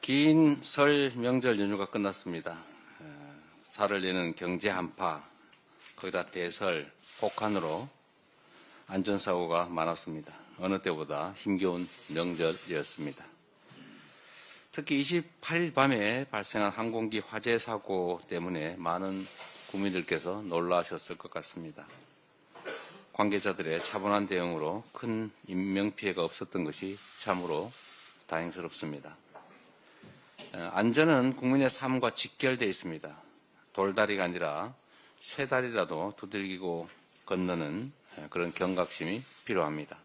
긴 설 명절 연휴가 끝났습니다. 살을 내는 경제 한파, 거기다 대설, 폭한으로 안전사고가 많았습니다. 어느 때보다 힘겨운 명절이었습니다. 특히 28일 밤에 발생한 항공기 화재 사고 때문에 많은 국민들께서 놀라셨을 것 같습니다. 관계자들의 차분한 대응으로 큰 인명피해가 없었던 것이 참으로 다행스럽습니다. 안전은 국민의 삶과 직결되어 있습니다. 돌다리가 아니라 쇠다리라도 두들기고 건너는 그런 경각심이 필요합니다.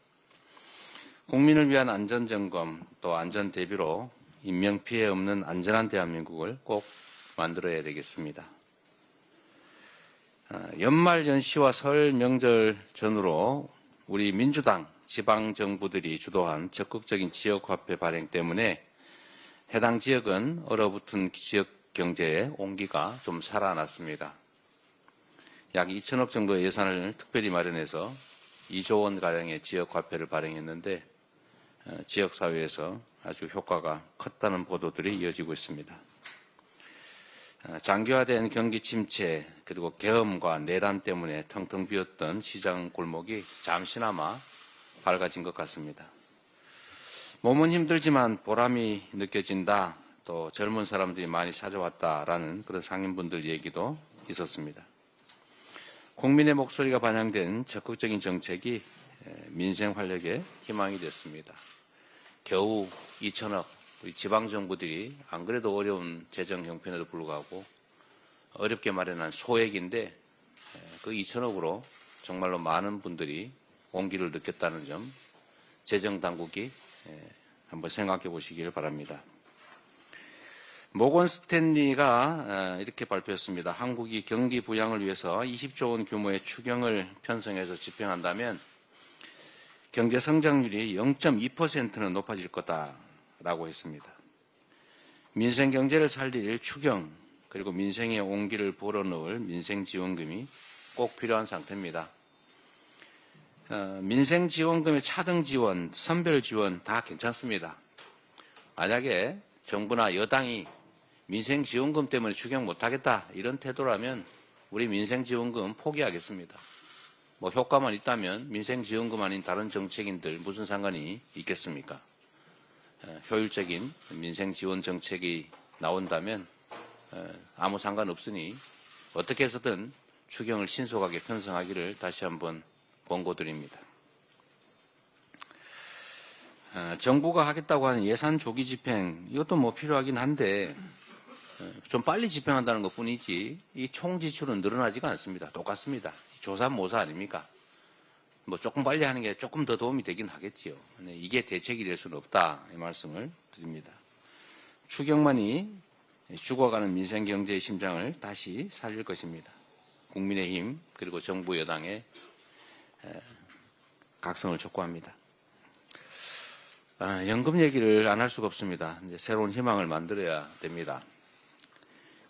국민을 위한 안전점검 또 안전대비로 인명피해 없는 안전한 대한민국을 꼭 만들어야 되겠습니다. 연말 연시와 설 명절 전후로 우리 민주당 지방정부들이 주도한 적극적인 지역화폐 발행 때문에 해당 지역은 얼어붙은 지역 경제의 온기가 좀 살아났습니다. 약 2천억 정도의 예산을 특별히 마련해서 2조 원가량의 지역화폐를 발행했는데 지역사회에서 아주 효과가 컸다는 보도들이 이어지고 있습니다. 장기화된 경기 침체 그리고 계엄과 내란 때문에 텅텅 비었던 시장 골목이 잠시나마 밝아진 것 같습니다. 몸은 힘들지만 보람이 느껴진다. 또 젊은 사람들이 많이 찾아왔다라는 그런 상인분들 얘기도 있었습니다. 국민의 목소리가 반영된 적극적인 정책이 민생 활력의 희망이 됐습니다. 겨우 2천억 우리 지방정부들이 안 그래도 어려운 재정 형편에도 불구하고 어렵게 마련한 소액인데 그 2천억으로 정말로 많은 분들이 온기를 느꼈다는 점 재정당국이 한번 생각해 보시길 바랍니다. 모건 스탠리가 이렇게 발표했습니다. 한국이 경기 부양을 위해서 20조 원 규모의 추경을 편성해서 집행한다면 경제 성장률이 0.2%는 높아질 거다라고 했습니다. 민생 경제를 살릴 추경 그리고 민생의 온기를 불어넣을 민생지원금이 꼭 필요한 상태입니다. 민생지원금의 차등 지원, 선별 지원 다 괜찮습니다. 만약에 정부나 여당이 민생지원금 때문에 추경 못하겠다 이런 태도라면 우리 민생지원금 포기하겠습니다. 뭐 효과만 있다면 민생지원금 아닌 다른 정책인들 무슨 상관이 있겠습니까? 효율적인 민생지원 정책이 나온다면 아무 상관없으니 어떻게 해서든 추경을 신속하게 편성하기를 다시 한번 권고드립니다. 정부가 하겠다고 하는 예산 조기 집행 이것도 뭐 필요하긴 한데 좀 빨리 집행한다는 것뿐이지 이 총 지출은 늘어나지가 않습니다. 똑같습니다. 조삼모사 아닙니까? 뭐 조금 빨리 하는 게 조금 더 도움이 되긴 하겠지요. 이게 대책이 될 수는 없다 이 말씀을 드립니다. 추경만이 죽어가는 민생 경제의 심장을 다시 살릴 것입니다. 국민의힘 그리고 정부 여당의 각성을 촉구합니다. 연금 얘기를 안 할 수가 없습니다. 이제 새로운 희망을 만들어야 됩니다.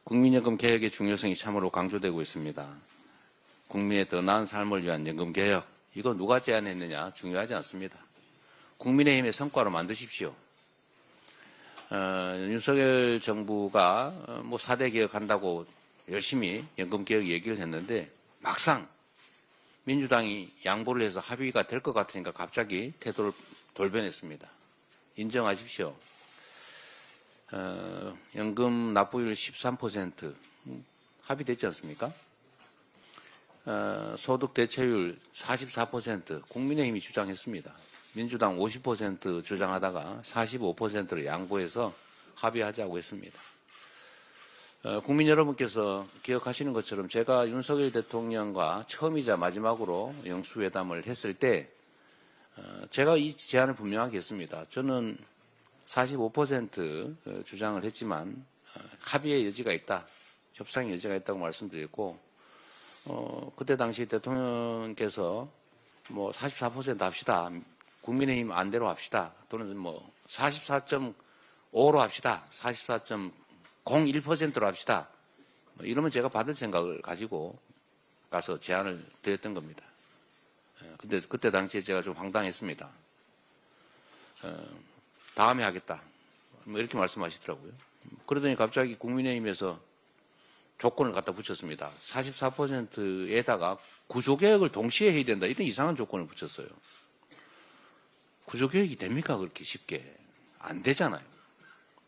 국민연금 개혁의 중요성이 참으로 강조되고 있습니다. 국민의 더 나은 삶을 위한 연금 개혁, 이거 누가 제안했느냐 중요하지 않습니다. 국민의힘의 성과로 만드십시오. 윤석열 정부가 뭐 4대 개혁한다고 열심히 연금 개혁 얘기를 했는데 막상 민주당이 양보를 해서 합의가 될 것 같으니까 갑자기 태도를 돌변했습니다. 인정하십시오. 연금 납부율 13% 합의됐지 않습니까? 소득 대체율 44% 국민의힘이 주장했습니다. 민주당 50% 주장하다가 45%를 양보해서 합의하자고 했습니다. 국민 여러분께서 기억하시는 것처럼 제가 윤석열 대통령과 처음이자 마지막으로 영수회담을 했을 때 제가 이 제안을 분명하게 했습니다. 저는 45% 주장을 했지만 합의의 여지가 있다. 협상의 여지가 있다고 말씀드렸고 그때 당시 대통령께서 뭐 44% 합시다. 국민의힘 안대로 합시다. 또는 뭐 44.5로 합시다. 44.01%로 합시다. 이러면 제가 받을 생각을 가지고 가서 제안을 드렸던 겁니다. 근데 그때 당시에 제가 좀 황당했습니다. 다음에 하겠다. 뭐 이렇게 말씀하시더라고요. 그러더니 갑자기 국민의힘에서 조건을 갖다 붙였습니다. 44%에다가 구조개혁을 동시에 해야 된다. 이런 이상한 조건을 붙였어요. 구조개혁이 됩니까? 그렇게 쉽게. 안 되잖아요.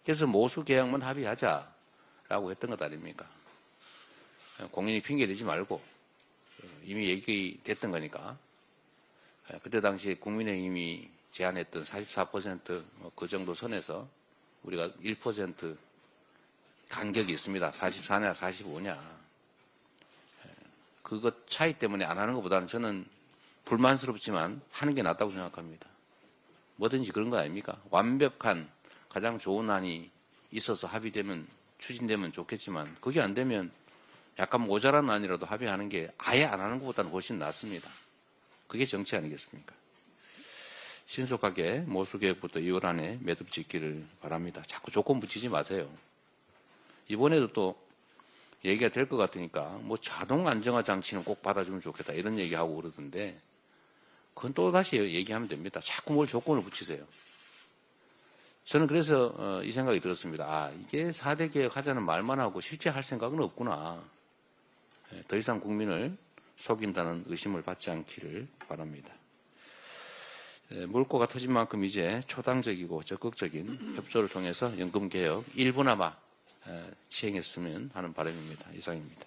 그래서 모수개혁만 합의하자라고 했던 것 아닙니까? 공인이 핑계대지 말고 이미 얘기됐던 거니까. 그때 당시에 국민의힘이 제안했던 44% 정도 선에서 우리가 1% 간격이 있습니다. 44냐 45냐. 그것 차이 때문에 안 하는 것보다는 저는 불만스럽지만 하는 게 낫다고 생각합니다. 뭐든지 그런 거 아닙니까? 완벽한 가장 좋은 안이 있어서 합의되면 추진되면 좋겠지만 그게 안 되면 약간 모자란 안이라도 합의하는 게 아예 안 하는 것보다는 훨씬 낫습니다. 그게 정치 아니겠습니까? 신속하게 모수개혁부터 2월 안에 매듭 짓기를 바랍니다. 자꾸 조건 붙이지 마세요. 이번에도 또 얘기가 될 것 같으니까 뭐 자동 안정화 장치는 꼭 받아주면 좋겠다 이런 얘기하고 그러던데 그건 또 다시 얘기하면 됩니다. 자꾸 뭘 조건을 붙이세요. 저는 그래서 이 생각이 들었습니다. 아, 이게 4대 개혁하자는 말만 하고 실제 할 생각은 없구나. 더 이상 국민을 속인다는 의심을 받지 않기를 바랍니다. 물꼬가 터진 만큼 이제 초당적이고 적극적인 협조를 통해서 연금개혁 일부나마 시행했으면 하는 바람입니다. 이상입니다.